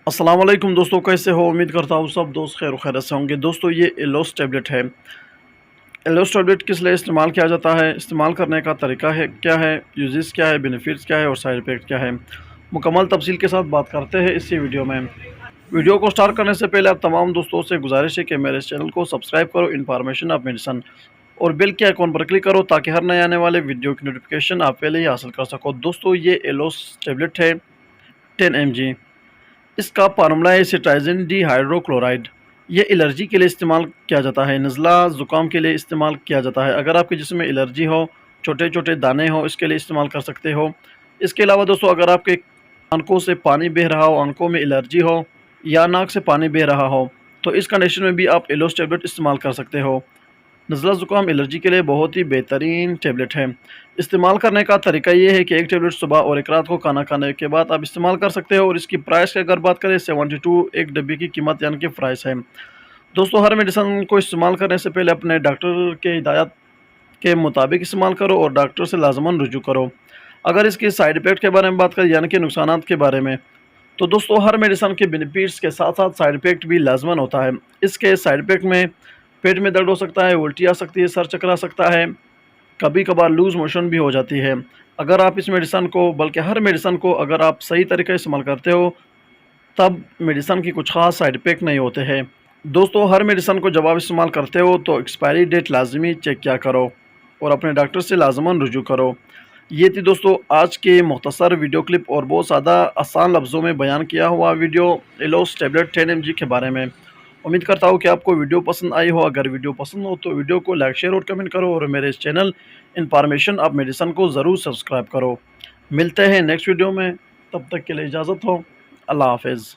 अस्सलाम वालेकुम दोस्तों, कैसे हो? उम्मीद करता हूँ सब दोस्त खैर खैरियत से होंगे। दोस्तों, ये एलोस टैबलेट है। एलोस टैबलेट किस लिए इस्तेमाल किया जाता है, इस्तेमाल करने का तरीका है क्या है, यूजेस क्या है, बेनिफिट्स क्या है और साइड इफेक्ट क्या है, मुकम्मल तफसील के साथ बात करते हैं इसी वीडियो में। वीडियो को स्टार्ट करने से पहले आप तमाम दोस्तों से गुजारिश है कि मेरे इस चैनल को सब्सक्राइब करो, इन्फॉर्मेशन ऑफ मेडिसन, और बेल के आइकॉन पर क्लिक करो ताकि हर नए आने वाले वीडियो की नोटिफिकेशन आप पहले ही हासिल कर सको। दोस्तों, ये एलोस टैबलेट है 10 mg। इसका फार्मूला है सिट्राइजिन डी हाइड्रोक्लोराइड। ये एलर्जी के लिए इस्तेमाल किया जाता है, नज़ला ज़ुकाम के लिए इस्तेमाल किया जाता है। अगर आपके जिस्म में एलर्जी हो, छोटे छोटे दाने हो, इसके लिए इस्तेमाल कर सकते हो। इसके अलावा दोस्तों, अगर आपके आंखों से पानी बह रहा हो, आंखों में एलर्जी हो या नाक से पानी बह रहा हो, तो इस कंडीशन में भी आप एलोस टैबलेट इस्तेमाल कर सकते हो। नज़ला ज़ुकाम एलर्जी के लिए बहुत ही बेहतरीन टैबलेट है। इस्तेमाल करने का तरीका ये है कि एक टैबलेट सुबह और एक रात को खाना खाने के बाद आप इस्तेमाल कर सकते हो। और इसकी प्राइस की अगर बात करें 72 एक डब्बे की कीमत यानी कि प्राइस है। दोस्तों, हर मेडिसिन को इस्तेमाल करने से पहले अपने डॉक्टर के हिदायत के मुताबिक इस्तेमाल करो और डॉक्टर से लाजमन रुजू करो। अगर इसके साइड इफ़ेक्ट के बारे में बात करें यानी कि नुकसानात के बारे में, तो दोस्तों हर मेडिसिन के बेनिफिट्स के साथ साथ साइड इफ़ेक्ट भी लाजमन होता है। इसके साइड इफ़ेक्ट में पेट में दर्द हो सकता है, उल्टी आ सकती है, सर चकर आ सकता है, कभी कभार लूज़ मोशन भी हो जाती है। अगर आप इस मेडिसिन को, बल्कि हर मेडिसिन को अगर आप सही तरीके से इस्तेमाल करते हो, तब मेडिसिन की कुछ ख़ास साइड इफ़ेक्ट नहीं होते हैं। दोस्तों, हर मेडिसिन को जब आप इस्तेमाल करते हो तो एक्सपायरी डेट लाजमी चेक किया करो और अपने डॉक्टर से लाजमन रुजू करो। ये थी दोस्तों आज के मुख्तसर वीडियो क्लिप और बहुत ज़्यादा आसान लफ्ज़ों में बयान किया हुआ वीडियो एलोस टैबलेट 10 mg के बारे में। उम्मीद करता हूँ कि आपको वीडियो पसंद आई हो। अगर वीडियो पसंद हो तो वीडियो को लाइक, शेयर और कमेंट करो और मेरे इस चैनल इन्फॉर्मेशन ऑफ मेडिसन को ज़रूर सब्सक्राइब करो। मिलते हैं नेक्स्ट वीडियो में, तब तक के लिए इजाज़त हो। अल्लाह हाफ़िज़।